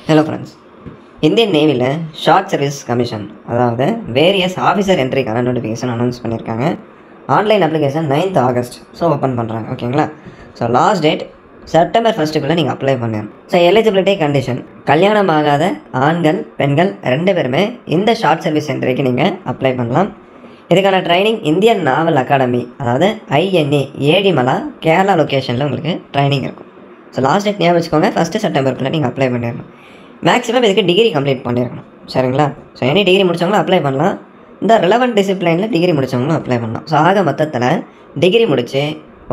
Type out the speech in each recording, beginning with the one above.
Hello friends, Indian நேவியில் short service commission அதாவது various officer என்ட்ரிக்கான நோட்டிஃபிகேஷன் அனௌன்ஸ் பண்ணியிருக்காங்க. Online application 9th August open பண்ணுறாங்க. ஓகேங்களா? ஸோ லாஸ்ட் டேட் செப்டம்பர் 1 நீங்கள் அப்ளை பண்ணிடணும். ஸோ எலிஜிபிலிட்டி கண்டிஷன், கல்யாணம் ஆகாத ஆண்கள் பெண்கள் 2 பேருமே இந்த ஷார்ட் சர்வீஸ் என்ட்ரிக்கு நீங்கள் அப்ளை பண்ணலாம். இதுக்கான ட்ரைனிங் இந்தியன் நாவல் அகாடமி அதாவது INA ஏடிமலா கேரளா லொக்கேஷனில் உங்களுக்கு ட்ரைனிங் இருக்கும். ஸோ லாஸ்ட் டேட் ஞாபகம் வச்சுக்கோங்க, 1 செப்டம்பருக்குள்ளே நீங்கள் அப்ளை பண்ணிடணும். மேக்ஸிமம் இதுக்கு டிகிரி கம்ப்ளீட் பண்ணிடணும். சரிங்களா? ஸோ எனி டிகிரி முடித்தவங்களும் அப்ளை பண்ணலாம். இந்த ரிலவெண்ட் டிசிப்ளைனில் டிகிரி முடித்தவங்களும் அப்ளை பண்ணலாம். ஸோ ஆக மொத்தத்தில் டிகிரி முடித்து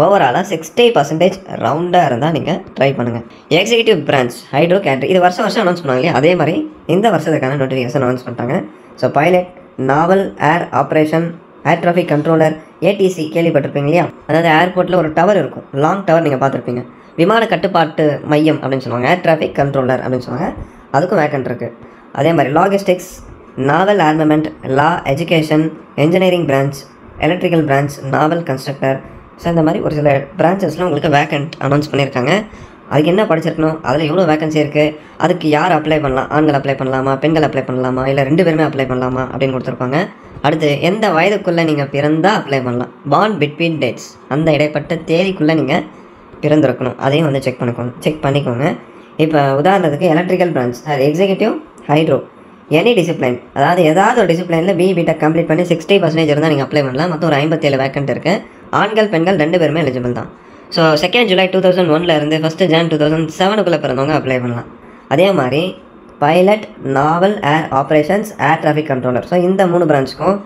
ஓவராலாக 60% ரவுண்டாக இருந்தால் நீங்கள் ட்ரை பண்ணுங்கள். எக்ஸிக்யூட்டிவ் பிரான்ச் ஹைட்ரோ கேட்ரி இது வருஷம் அனௌன்ஸ் பண்ணுவாங்க இல்லையா, அதே மாதிரி இந்த வருஷத்துக்கான நோட்டிஃபிகேஷன் அனௌன்ஸ் பண்ணிட்டாங்க. So pilot, naval air operation, air traffic controller, ATC கேள்விப்பட்டிருப்பீங்க இல்லையா, அதாவது ஏர்போர்ட்டில் ஒரு டவர் இருக்கும், லாங் டவர் நீங்கள் பார்த்துருப்பீங்க, விமான கட்டுப்பாட்டு மையம் அப்படின்னு சொல்லுவாங்க, ஏர் டிராஃபிக் கண்ட்ரோலர் அப்படின்னு சொல்லுவாங்க, அதுக்கும் வேக்கன்ட் இருக்குது. அதே மாதிரி logistics, naval armament, law, education, engineering branch, electrical branch, naval constructor, so இந்த மாதிரி ஒரு சில பிரான்ச்சஸில் உங்களுக்கு வேக்கன்ட் அனௌன்ஸ் பண்ணியிருக்காங்க. அதுக்கு என்ன படிச்சிருக்கணும், அதில் எவ்வளோ வேகன்சி இருக்குது, அதுக்கு யார் அப்ளை பண்ணலாம், ஆண்கள் அப்ளை பண்ணலாமா, பெண்கள் அப்ளை பண்ணலாமா, இல்லை 2 பேருமே அப்ளை பண்ணலாமா அப்படின்னு கொடுத்துருப்பாங்க. அடுத்து எந்த வயதுக்குள்ளே நீங்கள் பிறந்தால் அப்ளை பண்ணலாம், பார்ன் பிட்வீன் டேட்ஸ், அந்த இடைப்பட்ட தேதிக்குள்ளே நீங்கள் பிறந்திருக்கணும், அதையும் வந்து செக் பண்ணிக்கோங்க. இப்போ உதாரணத்துக்கு electrical branch, executive hydro, any discipline, அதாவது ஏதாவது ஒரு டிசிப்ளைனில் BTech கம்ப்ளீட் பண்ணி 60% இருந்தால் நீங்கள் அப்ளை பண்ணலாம். மொத்தம் ஒரு 57 வேக்கன்ட் இருக்குது. ஆண்கள் பெண்கள் 2 பேருமே எலிஜிபிள் தான். ஸோ 2 ஜூலை 2001 இருந்து 1 ஜான் 2007 பிறந்தவங்க அப்ளை பண்ணலாம். அதே மாதிரி pilot, naval air operations, air traffic controller, so இந்த 3 பிரான்ச்சுக்கும்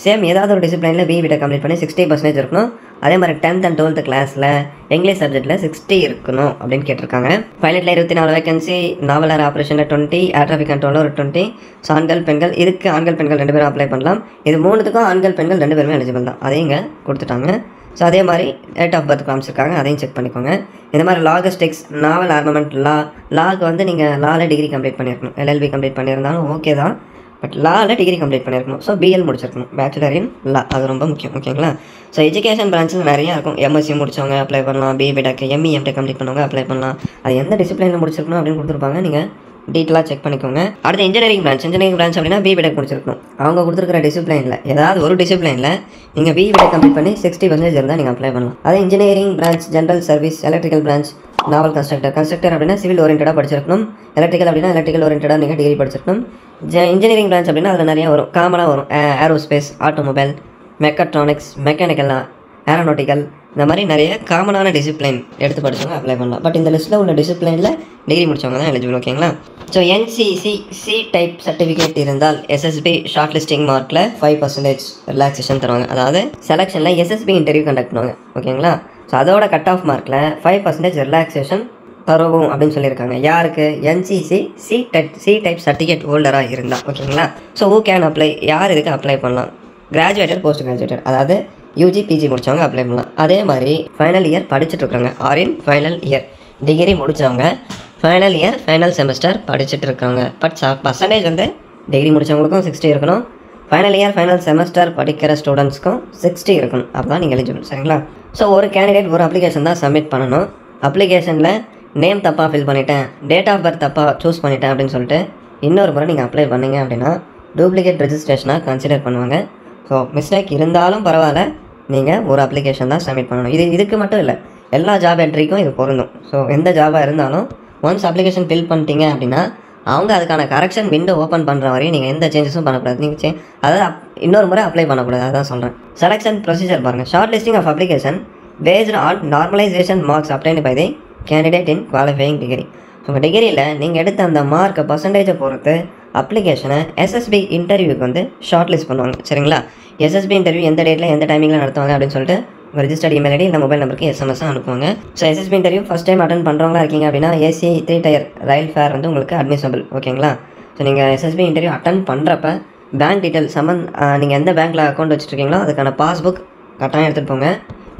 சேம் ஏதாவது ஒரு டிசிப்ளைனில் BTech கம்ப்ளீட் பண்ணி 60% இருக்கணும். அதே மாதிரி 10th and 12th கிளாஸில் இங்கிலீஷ் சப்ஜெக்ட்டில் 60 இருக்கணும் அப்படின்னு கேட்டிருக்காங்க. பைலட்டில் 24 வேகன்சி, நாவல் ஏர் ஆப்ரேஷனில் 20, ஏர் டிராஃபிக் கண்ட்ரோலர் 20. ஸோ ஆண்கள் பெண்கள், இதுக்கு ஆண்கள் பெண்கள் 2 பேரும் அப்ளை பண்ணலாம். இது 3த்துக்கும் ஆண்கள் பெண்கள் 2 பேருமே எலிஜிபிள் தான், அதையும் இங்கே கொடுத்துட்டாங்க. ஸோ அதே மாதிரி டேட் ஆஃப் பர்த் காமிச்சிருக்காங்க, அதையும் செக் பண்ணிக்கோங்க. இந்த மாதிரி லாஜிஸ்டிக்ஸ், நாவல் ஆர்மமெண்ட், லாக்கு வந்து நீங்கள் லாவில் டிகிரி கம்ப்ளீட் பண்ணியிருக்கணும். LLB கம்ப்ளீட் பண்ணியிருந்தாலும் ஓகே தான், பட் லாவில் டிகிரி கம்ப்ளீட் பண்ணியிருக்கணும். ஸோ BL முடிச்சிருக்கணும், பேச்சுலர் இன் லா, அது ரொம்ப முக்கியம். ஓகேங்களா? ஸோ எஜுகேஷன் பிரான்ச்சில் நிறையா இருக்கும். MSc முடித்தவங்க அப்ளை பண்ணலாம், BTech, ME, MTech கம்ப்ளீட் பண்ணவங்க அப்ளை பண்ணலாம். அது எந்த டிசிப்ளைனில் முடிச்சிருக்கணும் அப்படின்னு கொடுத்துருப்பாங்க, நீங்கள் டீட்டெயிலாக செக் பண்ணிக்கோங்க. அடுத்து இன்ஜினியரிங் பிரான்ச் அப்படின்னா BTech முடிச்சிருக்கணும். அவங்க கொடுத்துருக்கிற டிசிப்ளைனில் ஏதாவது ஒரு டிசிப்ளைனில் நீங்கள் BTech கம்ப்ளீட் பண்ணி 60% இருந்தால் நீங்கள் அப்ளை பண்ணலாம். அதே engineering branch, general service, electrical branch, naval constructor அப்படின்னா சிவில் ஓரியன்டாக படிச்சிருக்கணும். எலக்ட்ரிக்கல் அப்படின்னா எலக்ட்ரிக்கல் ஓரியன்டாக நீங்கள் டிகிரி படிச்சிருக்கணும். இன்ஜினியரிங் பிரான்ச் அப்படின்னா அதில் நிறையா வரும், காமனாக வரும், aerospace, automobile, mechatronics, mechanical, aeronautical, இந்த மாதிரி நிறைய காமனான டிசிப்ளைன் எடுத்து படித்தவங்க அப்ளை பண்ணலாம். பட் இந்த லிஸ்ட்டில் உள்ள டிசிப்ளைனில் டிகிரி முடித்தவங்க தான் எலிஜிபிள். ஓகேங்களா? So NCC C type certificate இருந்தால் SSB ஷார்ட் லிஸ்டிங் மார்க்கில் 5% ரிலாக்ஸேஷன் தருவாங்க. அதாவது செலெக்ஷனில் SSB இன்டர்வியூ கண்டக்ட் பண்ணுவாங்க. ஓகேங்களா? ஸோ அதோட கட் ஆஃப் மார்க்கில் 5% ரிலாக்ஸேஷன் தருவோம் அப்படின்னு சொல்லியிருக்காங்க. யாருக்கு? NCC C டைப் சர்டிஃபிகேட் ஹோல்டராக இருந்தால். ஓகேங்களா? ஸோ ஹூ கேன் அப்ளை, யார் இதுக்கு அப்ளை பண்ணலாம்? கிராஜுவேட்டட், போஸ்ட் கிராஜுவேட்டட், அதாவது UG PG முடித்தவங்க அப்ளை பண்ணலாம். அதே மாதிரி ஃபைனல் இயர் படிச்சுட்ருக்காங்க, ஆரின் ஃபைனல் இயர் டிகிரி முடித்தவங்க ஃபைனல் இயர் ஃபைனல் செமஸ்டர் படிச்சுட்டு இருக்காங்க. பட் பர்சன்டேஜ் வந்து டிகிரி முடித்தவங்களுக்கும் 60 இருக்கணும், ஃபைனல் இயர் ஃபைனல் செமஸ்டர் படிக்கிற ஸ்டூடெண்ட்ஸ்க்கும் 60 இருக்கணும். அப்போ தான் நீங்கள் எலிஜிபிள். சரிங்களா? ஸோ ஒரு கேண்டிடேட் ஒரு அப்ளிகேஷன் தான் சப்மிட் பண்ணணும். அப்ளிகேஷனில் நேம் தப்பாக ஃபில் பண்ணிட்டேன், டேட் ஆஃப் பர்த் தப்பாக சூஸ் பண்ணிட்டேன் அப்படின்னு சொல்லிட்டு இன்னொரு முறை நீங்கள் அப்ளை பண்ணீங்க அப்படின்னா டூப்ளிகேட் ரெஜிஸ்ட்ரேஷனாக கன்சிடர் பண்ணுவாங்க. ஸோ மிஸ்டேக் இருந்தாலும் பரவாயில்ல, நீங்கள் ஒரு அப்ளிகேஷன் தான் சப்மிட் பண்ணணும். இதுக்கு மட்டும் இல்லை, எல்லா ஜாப் என்ட்ரிக்கும் இது பொருந்தும். ஸோ எந்த ஜாபாக இருந்தாலும் ஒன்ஸ் அப்ளிகேஷன் ஃபில் பண்ணிட்டீங்க அப்படின்னா அவங்க அதுக்கான கரெக்ஷன் விண்டோ ஓப்பன் பண்ணுற வரையும் நீங்கள் எந்த சேஞ்சஸும் பண்ணக்கூடாது. நீங்கள் அதாவது இன்னொரு முறை அப்ளை பண்ணக்கூடாது, அதான் சொல்கிறேன். செலெக்ஷன் ப்ரொசீஜர் பாருங்கள். Short listing of application based on normalization marks obtained by the candidate in qualifying degree. உங்கள் டிகிரியில் நீங்கள் எடுத்த அந்த மார்க்கை பர்சன்டேஜை பொறுத்து அப்ளிகேஷனை SSB இன்டர்வியூக்கு வந்து ஷார்ட் லிஸ்ட் பண்ணுவாங்க. சரிங்களா? SSB இன்டர்வியூ எந்த டேட்டில் எந்த டைமிங்கில் நடத்துவாங்க அப்படின்னு சொல்லிட்டு உங்கள் ரிஜிஸ்டர்ட் இமெயில் ஐடி இல்லை மொபைல் நம்பருக்கு SMS அனுப்புவாங்க. So SSB interview first time attend பண்ணுறவங்களா இருக்கீங்க அப்படின்னா AC 3 டயர் ரயில் ஃபேர் வந்து உங்களுக்கு அட்மிசபிள். ஓகேங்களா? ஸோ நீங்கள் SSB இன்டர்வியூ அட்டன் பண்ணுறப்ப பேங்க் டீட்டெயில் நீங்கள் எந்த பேங்க்கில் அக்கௌண்ட் வச்சுருக்கீங்களோ அதுக்கான பாஸ்புக் கட்டாயம் எடுத்துகிட்டு போங்க.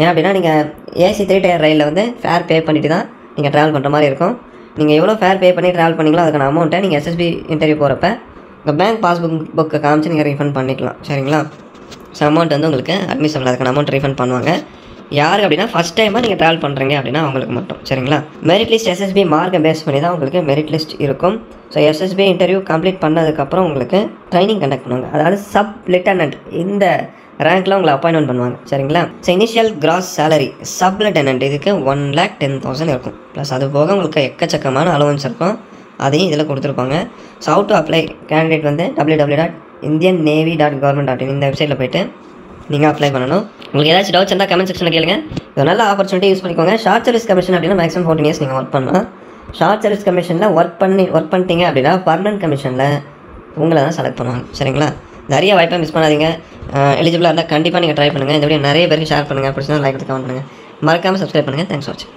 ஏன் அப்படின்னா நீங்கள் AC 3 டயர் ரயிலில் வந்து ஃபேர் பே பண்ணிவிட்டு தான் நீங்கள் ட்ராவல் பண்ணுற மாதிரி இருக்கும். நீங்கள் எவ்வளோ ஃபேர் பே பண்ணி ட்ராவல் பண்ணிங்களோ அதுக்கான அமௌண்ட்டை நீங்கள் SSB இன்டர்வியூ போகிறப்ப உங்கள் பேங்க் புக்கை காமிச்சு நீங்கள் ரீஃபண்ட் பண்ணிக்கலாம். சரிங்களா? ஸோ அமௌண்ட் வந்து உங்களுக்கு அட்மிஷனில் அதுக்கான அமௌண்ட் ரீஃபண்ட் பண்ணுவாங்க. யாருக்கு அப்படின்னா ஃபஸ்ட் டைமாக நீங்கள் ட்ராவல் பண்ணுறீங்க அப்படின்னா அவங்களுக்கு மட்டும். சரிங்களா? மெரிட் லிஸ்ட் SSB மார்க்கை பேஸ் பண்ணி தான் உங்களுக்கு மெரிட் லிஸ்ட் இருக்கும். ஸோ எஸ்எஸ்பி இன்டர்வியூ கம்ப்ளீட் பண்ணதுக்கப்புறம் உங்களுக்கு ட்ரைனிங் கண்டக்ட் பண்ணுவாங்க. அதாவது சப் லெஃப்டினன்ட் இந்த ரேங்க்கில் உங்களை அப்பாயின்மெண்ட் பண்ணுவாங்க. சரிங்களா? So initial cross salary sub lieutenant இதுக்கு 1,10,000 இருக்கும். ப்ளஸ் அது போக உங்களுக்கு எக்கச்சக்கமான அலவன்ஸ் இருக்கும். அதையும் இதில் கொடுத்துருப்பாங்க. So how to apply candidate வந்து www.indiannavy.government.in இந்த வெப்சைட்டில் போய்ட்டு நீங்கள் அப்ளை பண்ணணும். உங்களுக்கு ஏதாச்சும் டவுட்ஸ் இருந்தால் கமெண்ட் செக்ஷனில் கேளுங்க. இது நல்ல ஆப்பர்ச்சுனிட்டி யூஸ் பண்ணிக்கோங்க. ஷார்ட் சர்வீஸ் கமிஷன் அப்படின்னா மேக்ஸிமம் 14 இயர்ஸ் நீங்கள் ஒர்க் பண்ணலாம். ஷார்ட் சர்வீஸ் கமிஷனில் ஒர்க் பண்ணிட்டீங்க அப்படின்னா பர்மனன்ட் கமிஷனில் உங்களை தான் செலக்ட் பண்ணுவாங்க. சரிங்களா? நிறைய வாய்ப்பை மிஸ் பண்ணாதீங்க. எலிஜிபிளாக இருந்தால் கண்டிப்பாக நீங்கள் ட்ரை பண்ணுங்கள். இந்த வீடியோ நிறைய பேருக்கு ஷேர் பண்ணுங்கள். பிடிச்சா லைக் கமெண்ட் பண்ணுங்கள். மறக்காமல் சப்ஸ்கிரைப் பண்ணுங்கள். தேங்க்ஸ் ஃபார் வாட்சிங்.